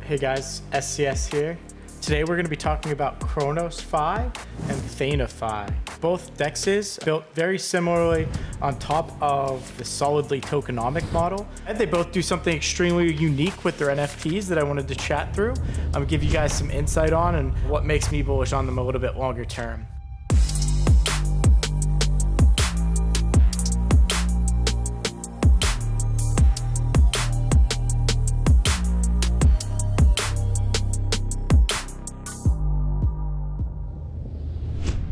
Hey guys, SCS here. Today we're going to be talking about chrNFTs and TheNFTs. Both DEXs built very similarly on top of the solidly tokenomic model. And they both do something extremely unique with their NFTs that I wanted to chat through. I'm going to give you guys some insight on and what makes me bullish on them a little bit longer term.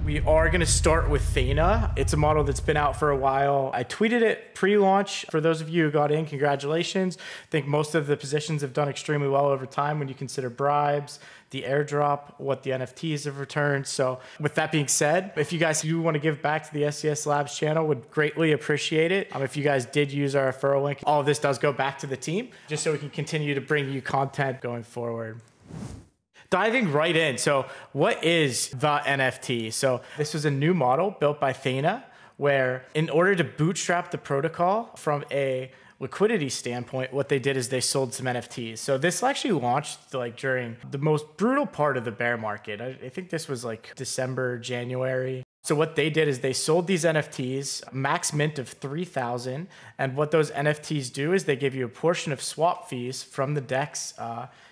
We are going to start with Thena. It's a model that's been out for a while. I tweeted it pre-launch. For those of you who got in, congratulations. I think most of the positions have done extremely well over time when you consider bribes, the airdrop, what the NFTs have returned. So with that being said, if you guys do want to give back to the SCS Labs channel, would greatly appreciate it. If you guys did use our referral link, all of this does go back to the team, just so we can continue to bring you content going forward. Diving right in. So what is the NFT? So this was a new model built by Thena, where in order to bootstrap the protocol from a liquidity standpoint, what they did is they sold some NFTs. So this actually launched like during the most brutal part of the bear market. I think this was like December, January. So what they did is they sold these NFTs, max mint of 3,000. And what those NFTs do is they give you a portion of swap fees from the DEX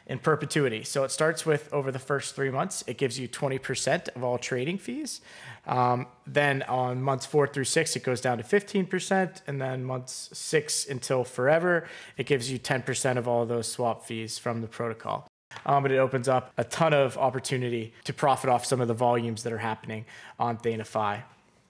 in perpetuity. So it starts with over the first 3 months, it gives you 20% of all trading fees. Then on months 4 through 6, it goes down to 15%. And then months 6 until forever, it gives you 10% of all those swap fees from the protocol. But it opens up a ton of opportunity to profit off some of the volumes that are happening on TheNFTs.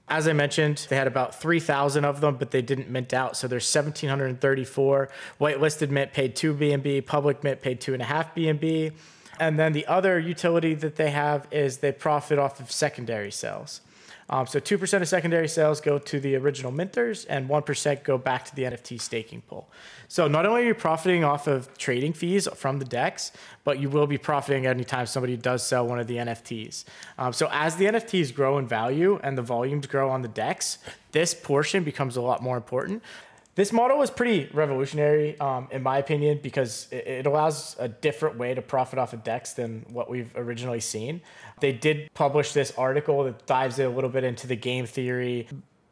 As I mentioned, they had about 3,000 of them, but they didn't mint out. So there's 1,734. Whitelisted mint paid 2 BNB, public mint paid 2.5 BNB. And then the other utility that they have is they profit off of secondary sales. So 2% of secondary sales go to the original minters and 1% go back to the NFT staking pool. So not only are you profiting off of trading fees from the DEX, but you will be profiting anytime somebody does sell one of the NFTs. So as the NFTs grow in value and the volumes grow on the DEX, this portion becomes a lot more important. This model is pretty revolutionary, in my opinion, because it allows a different way to profit off of DEX than what we've originally seen. They did publish this article that dives a little bit into the game theory.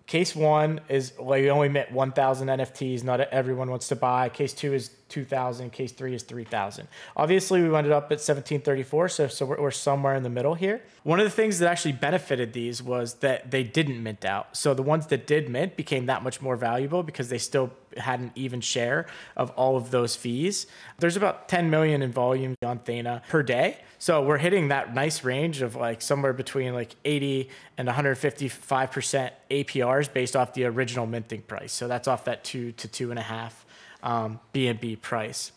Case 1 is like you only mint 1,000 NFTs. Not everyone wants to buy. Case 2 is 2,000. Case 3 is 3,000. Obviously, we ended up at 1,734, so we're somewhere in the middle here. One of the things that actually benefited these was that they didn't mint out. So the ones that did mint became that much more valuable because they still had an even share of all of those fees. There's about 10 million in volume on Thena per day. So we're hitting that nice range of like somewhere between like 80 and 155% APRs based off the original minting price. So that's off that 2 to 2.5 BNB price.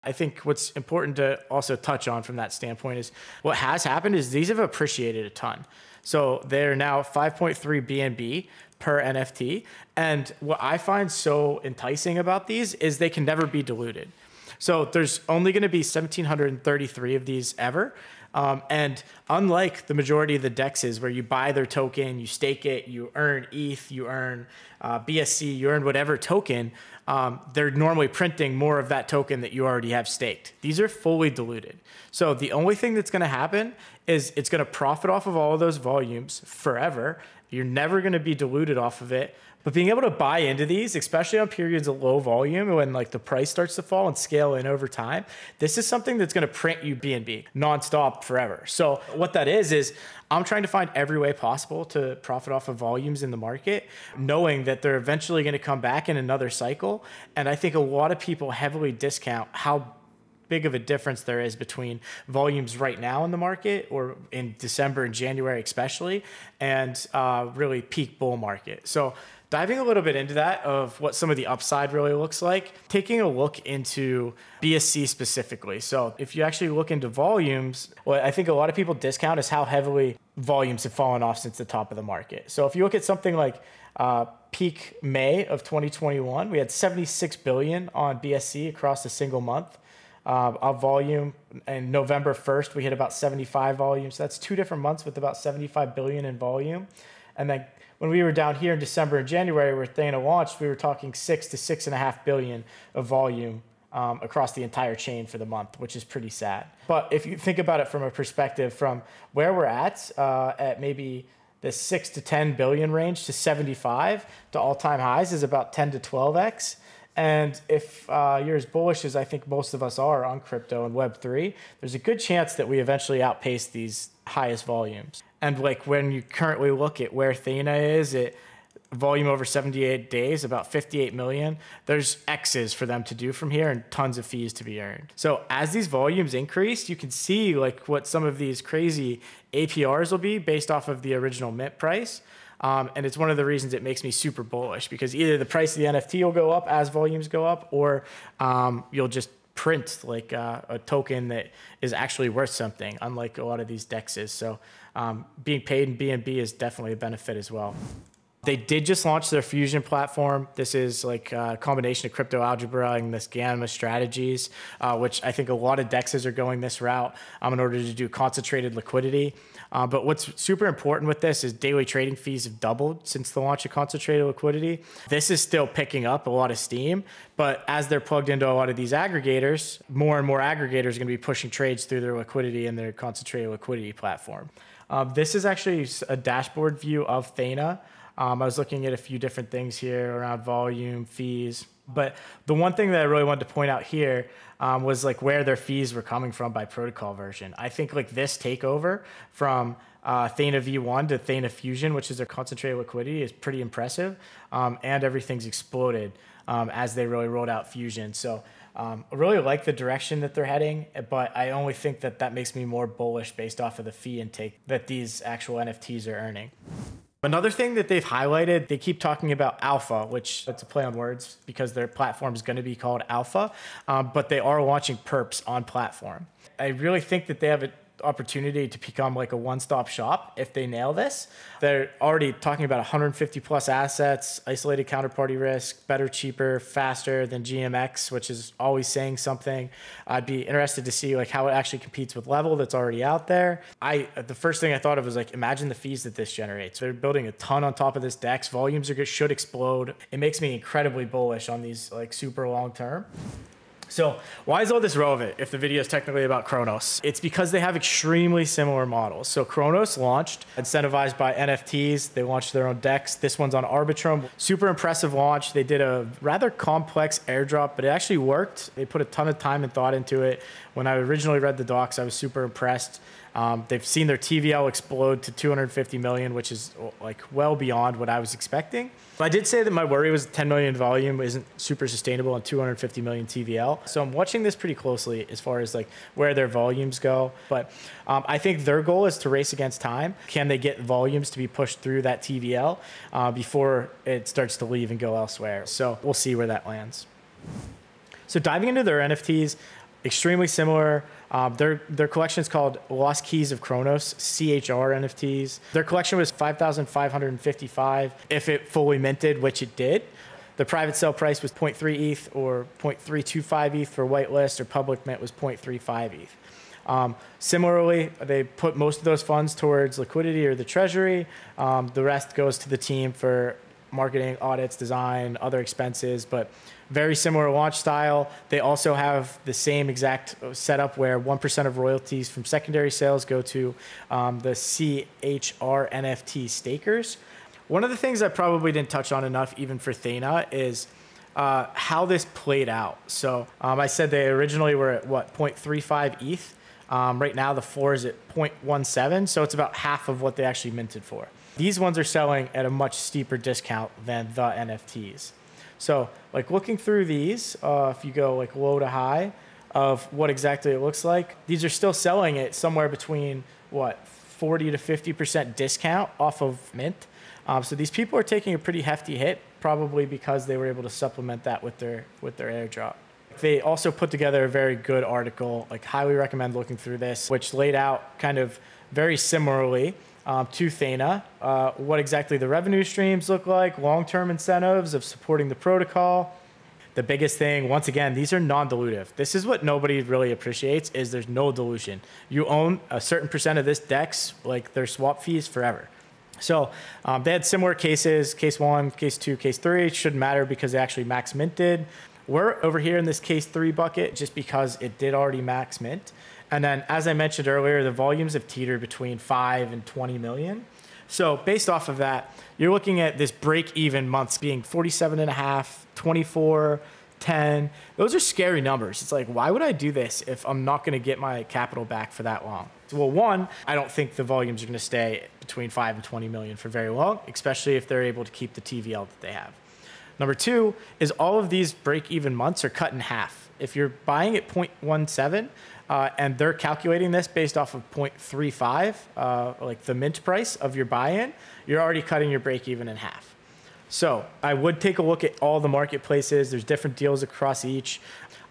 I think what's important to also touch on from that standpoint is what has happened is these have appreciated a ton. So they're now 5.3 BNB per NFT. And what I find so enticing about these is they can never be diluted. So there's only going to be 1,733 of these ever. And unlike the majority of the DEXs where you buy their token, you stake it, you earn ETH, you earn BSC, you earn whatever token, they're normally printing more of that token that you already have staked. These are fully diluted. So the only thing that's going to happen is it's going to profit off of all of those volumes forever. You're never going to be diluted off of it. But being able to buy into these, especially on periods of low volume when like the price starts to fall and scale in over time, this is something that's going to print you BNB nonstop forever. So what that is I'm trying to find every way possible to profit off of volumes in the market, knowing that they're eventually going to come back in another cycle. And I think a lot of people heavily discount how big of a difference there is between volumes right now in the market or in December and January especially, and really peak bull market. So diving a little bit into that of what some of the upside really looks like, taking a look into BSC specifically. So if you actually look into volumes, what I think a lot of people discount is how heavily volumes have fallen off since the top of the market. So if you look at something like peak May of 2021, we had 76 billion on BSC across a single month. Of volume. And November 1st, we hit about 75 volumes. So that's 2 different months with about 75 billion in volume. And then when we were down here in December and January where Thena launched, we were talking 6 to 6.5 billion of volume across the entire chain for the month, which is pretty sad. But if you think about it from a perspective from where we're at maybe the 6 to 10 billion range to 75 to all-time highs is about 10 to 12x. And if you're as bullish as I think most of us are on crypto and Web3, there's a good chance that we eventually outpace these highest volumes. And like when you currently look at where Thena is, it volume over 78 days, about 58 million. There's X's for them to do from here and tons of fees to be earned. So as these volumes increase, you can see like what some of these crazy APRs will be based off of the original mint price. And it's one of the reasons it makes me super bullish, because either the price of the NFT will go up as volumes go up, or you'll just print like a token that is actually worth something, unlike a lot of these DEXs. So being paid in BNB is definitely a benefit as well. They did just launch their Fusion platform. This is like a combination of crypto algebra and this gamma strategies, which I think a lot of DEXs are going this route in order to do concentrated liquidity. But what's super important with this is daily trading fees have doubled since the launch of concentrated liquidity. This is still picking up a lot of steam, but as they're plugged into a lot of these aggregators, more and more aggregators are going to be pushing trades through their liquidity and their concentrated liquidity platform. This is actually a dashboard view of Thena. I was looking at a few different things here around volume, fees, but the one thing that I really wanted to point out here was like where their fees were coming from by protocol version. I think like this takeover from Thena V1 to Thena Fusion, which is their concentrated liquidity, is pretty impressive, and everything's exploded as they really rolled out Fusion. So I really like the direction that they're heading, but I only think that that makes me more bullish based off of the fee intake that these actual NFTs are earning. Another thing that they've highlighted, they keep talking about alpha, which it's a play on words because their platform is going to be called alpha, but they are launching perps on platform. I really think that they have an opportunity to become like a one-stop shop if they nail this. They're already talking about 150 plus assets, isolated counterparty risk, better, cheaper, faster than GMX, which is always saying something. I'd be interested to see like how it actually competes with Level that's already out there. The first thing I thought of was like, imagine the fees that this generates. They're building a ton on top of this DEX. Volumes should explode. It makes me incredibly bullish on these like super long term. So why is all this relevant if the video is technically about Chronos? It's because they have extremely similar models. So Chronos launched, incentivized by NFTs. They launched their own DEX. This one's on Arbitrum. Super impressive launch. They did a rather complex airdrop, but it actually worked. They put a ton of time and thought into it. When I originally read the docs, I was super impressed. They've seen their TVL explode to 250 million, which is like well beyond what I was expecting. But I did say that my worry was 10 million volume isn't super sustainable on 250 million TVL. So I'm watching this pretty closely as far as like where their volumes go. But I think their goal is to race against time. Can they get volumes to be pushed through that TVL before it starts to leave and go elsewhere? So we'll see where that lands. So diving into their NFTs, extremely similar. Their collection is called Lost Keys of Chronos, chrNFTs. NFTs. Their collection was 5,555 if it fully minted, which it did. The private sale price was 0.3 ETH or 0.325 ETH for whitelist, or public mint was 0.35 ETH. Similarly, they put most of those funds towards liquidity or the treasury. The rest goes to the team for marketing, audits, design, other expenses, but very similar launch style. They also have the same exact setup where 1% of royalties from secondary sales go to the veCHR NFT stakers. One of the things I probably didn't touch on enough even for Thena is how this played out. So I said they originally were at what, 0.35 ETH. Right now the floor is at 0.17, so it's about half of what they actually minted for. These ones are selling at a much steeper discount than the NFTs. So like looking through these, if you go like low to high of what exactly it looks like, these are still selling at somewhere between what, 40 to 50% discount off of mint. So these people are taking a pretty hefty hit, probably because they were able to supplement that with their airdrop. They also put together a very good article, like highly recommend looking through this, which laid out kind of very similarly to Thena, what exactly the revenue streams look like, long-term incentives of supporting the protocol. The biggest thing, once again, these are non-dilutive. This is what nobody really appreciates, is there's no dilution. You own a certain percent of this DEX, like their swap fees forever. So they had similar cases, case 1, case 2, case 3. It shouldn't matter because they actually max minted. We're over here in this case 3 bucket just because it did already max mint. And then, as I mentioned earlier, the volumes have teetered between 5 and 20 million. So based off of that, you're looking at this break-even months being 47.5, 24, 10. Those are scary numbers. It's like, why would I do this if I'm not going to get my capital back for that long? Well, one, I don't think the volumes are going to stay between 5 and 20 million for very long, especially if they're able to keep the TVL that they have. Number two is all of these break-even months are cut in half. If you're buying at 0.17 and they're calculating this based off of 0.35, like the mint price of your buy-in, you're already cutting your break-even in half. So I would take a look at all the marketplaces. There's different deals across each.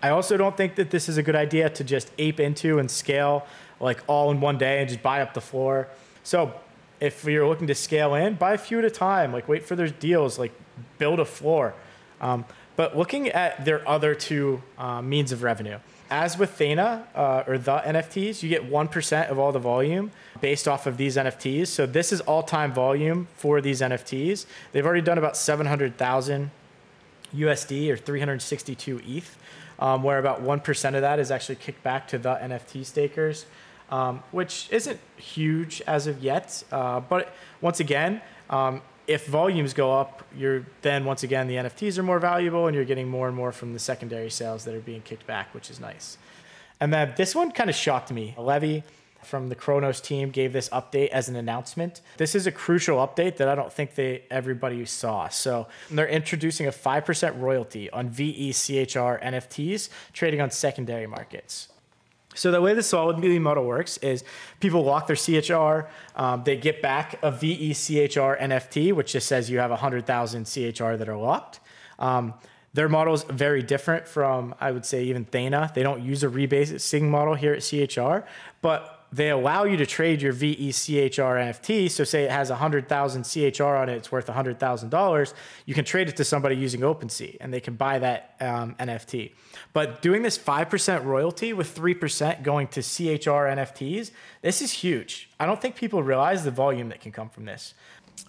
I also don't think that this is a good idea to just ape into and scale like all in one day and just buy up the floor. So if you're looking to scale in, buy a few at a time, like wait for their deals, like build a floor. But looking at their other two means of revenue, as with Thena or the NFTs, you get 1% of all the volume based off of these NFTs. So this is all-time volume for these NFTs. They've already done about 700,000 USD or 362 ETH, where about 1% of that is actually kicked back to the NFT stakers, which isn't huge as of yet. But once again, if volumes go up, then once again, the NFTs are more valuable and you're getting more and more from the secondary sales that are being kicked back, which is nice. And then this one kind of shocked me. Levy from the Chronos team gave this update as an announcement. This is a crucial update that I don't think everybody saw. So they're introducing a 5% royalty on veCHR NFTs trading on secondary markets. So the way the Solidity model works is people lock their CHR, they get back a veCHR NFT, which just says you have 100,000 CHR that are locked. Their model is very different from, I would say, even Thena. They don't use a rebasing model here at CHR, but they allow you to trade your veCHR NFT. So say it has 100,000 CHR on it, it's worth $100,000. You can trade it to somebody using OpenSea and they can buy that NFT. But doing this 5% royalty with 3% going to CHR NFTs, this is huge. I don't think people realize the volume that can come from this.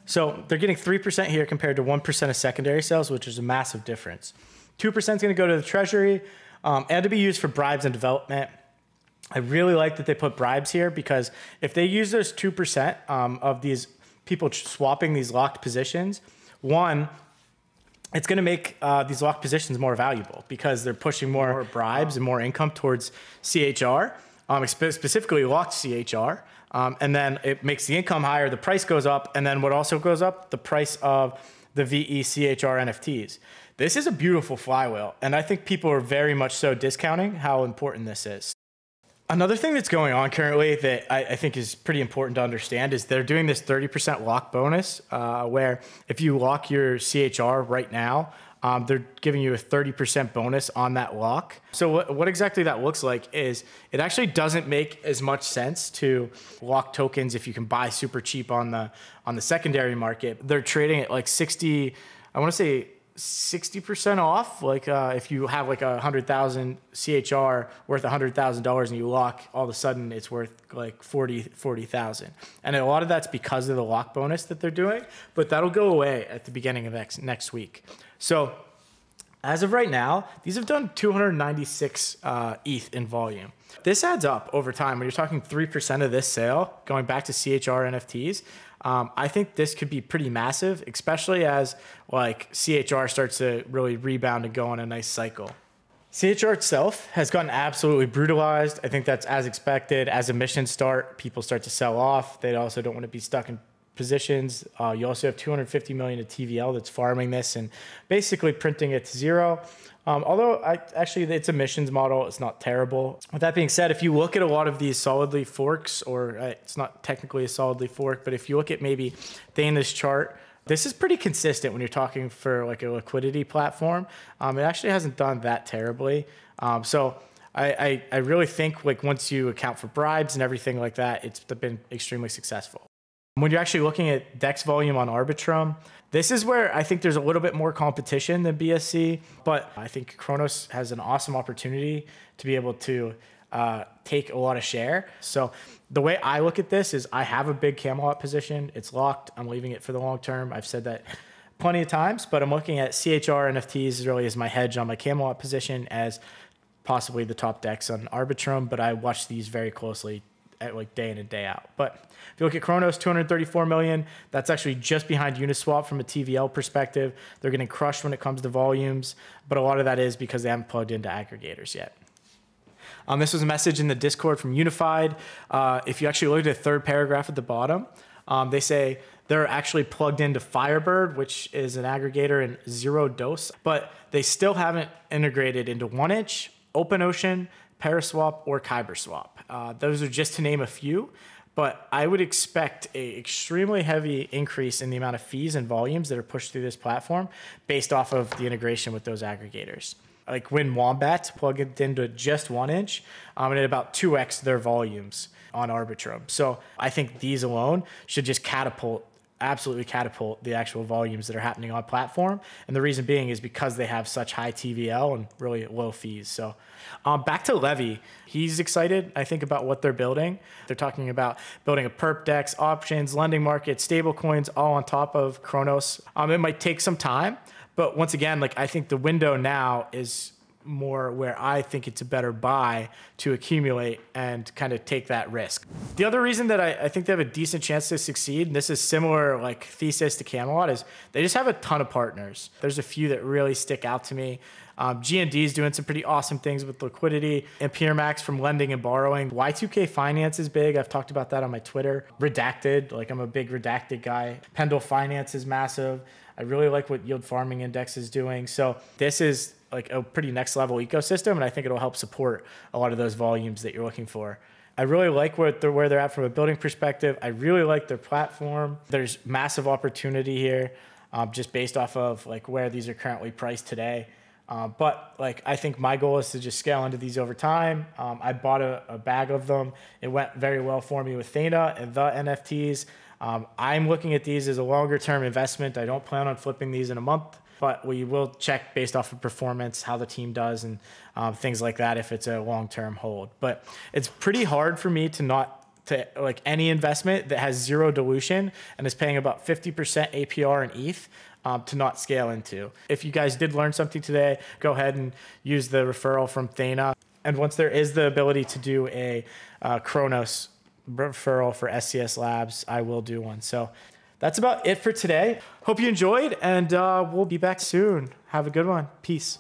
So they're getting 3% here compared to 1% of secondary sales, which is a massive difference. 2% is going to go to the treasury and to be used for bribes and development. I really like that they put bribes here because if they use those 2% of these people swapping these locked positions, one, it's going to make these locked positions more valuable because they're pushing more bribes and more income towards CHR, specifically locked CHR. And then it makes the income higher, the price goes up, and then what also goes up? The price of the veCHR NFTs. This is a beautiful flywheel, and I think people are very much so discounting how important this is. Another thing that's going on currently that I think is pretty important to understand is they're doing this 30% lock bonus, where if you lock your CHR right now, they're giving you a 30% bonus on that lock. So what exactly that looks like is it actually doesn't make as much sense to lock tokens if you can buy super cheap on the secondary market. They're trading at like 60, I want to say 60% off. Like if you have like 100,000 CHR worth $100,000 and you lock, all of a sudden it's worth like 40,000. And a lot of that's because of the lock bonus that they're doing, but that'll go away at the beginning of next week. So as of right now, these have done 296 ETH in volume. This adds up over time. When you're talking 3% of this sale going back to CHR NFTs, I think this could be pretty massive, especially as like CHR starts to really rebound and go on a nice cycle. CHR itself has gotten absolutely brutalized. I think that's as expected. As emissions start, people start to sell off. They also don't want to be stuck in positions. You also have 250 million of TVL that's farming this and basically printing it to zero. Although actually its emissions model is not terrible. With that being said, if you look at a lot of these solidly forks, or it's not technically a solidly fork, but if you look at maybe Thena's chart, this is pretty consistent when you're talking for like a liquidity platform. It actually hasn't done that terribly. So I really think like once you account for bribes and everything like that, it's been extremely successful. When you're actually looking at DEX volume on Arbitrum, this is where I think there's a little bit more competition than BSC, but I think Chronos has an awesome opportunity to be able to take a lot of share. So the way I look at this is I have a big Camelot position. It's locked. I'm leaving it for the long term. I've said that plenty of times, but I'm looking at chrNFTs really as my hedge on my Camelot position as possibly the top DEX on Arbitrum, but I watch these very closely at like day in and day out. But if you look at Chronos, 234 million, that's actually just behind Uniswap from a TVL perspective. They're getting crushed when it comes to volumes, but a lot of that is because they haven't plugged into aggregators yet. This was a message in the Discord from Unified. If you actually look at the third paragraph at the bottom, they say they're actually plugged into Firebird, which is an aggregator in Zero Dose, but they still haven't integrated into 1inch, OpenOcean, Paraswap, or KyberSwap. Those are just to name a few, but I would expect an extremely heavy increase in the amount of fees and volumes that are pushed through this platform based off of the integration with those aggregators. Like when Wombat's plug it into just 1inch, and at about 2x their volumes on Arbitrum. So I think these alone should just absolutely catapult the actual volumes that are happening on platform. And the reason being is because they have such high TVL and really low fees. So back to Levy, he's excited, I think, about what they're building. They're talking about building a perp DEX, options, lending market, stable coins, all on top of Chronos. It might take some time, but once again, like I think the window now is more where I think it's a better buy to accumulate and kind of take that risk. The other reason that I think they have a decent chance to succeed, and this is similar like thesis to Camelot, is they just have a ton of partners. There's a few that really stick out to me. GND is doing some pretty awesome things with liquidity. Imperial Max from lending and borrowing. Y2K Finance is big. I've talked about that on my Twitter. Redacted, like I'm a big Redacted guy. Pendle Finance is massive. I really like what Yield Farming Index is doing. So this is like a pretty next level ecosystem, and I think it'll help support a lot of those volumes that you're looking for. I really like where they're at from a building perspective. I really like their platform. There's massive opportunity here, just based off of like where these are currently priced today. But like I think my goal is to just scale into these over time. I bought a bag of them. It went very well for me with Thena and the NFTs. I'm looking at these as a longer term investment. I don't plan on flipping these in a month, but we will check based off of performance, how the team does, and things like that if it's a long-term hold. But it's pretty hard for me to like any investment that has zero dilution and is paying about 50% APR and ETH to not scale into. If you guys did learn something today, go ahead and use the referral from Thena. And once there is the ability to do a Chronos referral for SCS Labs, I will do one. So that's about it for today. Hope you enjoyed, and we'll be back soon. Have a good one. Peace.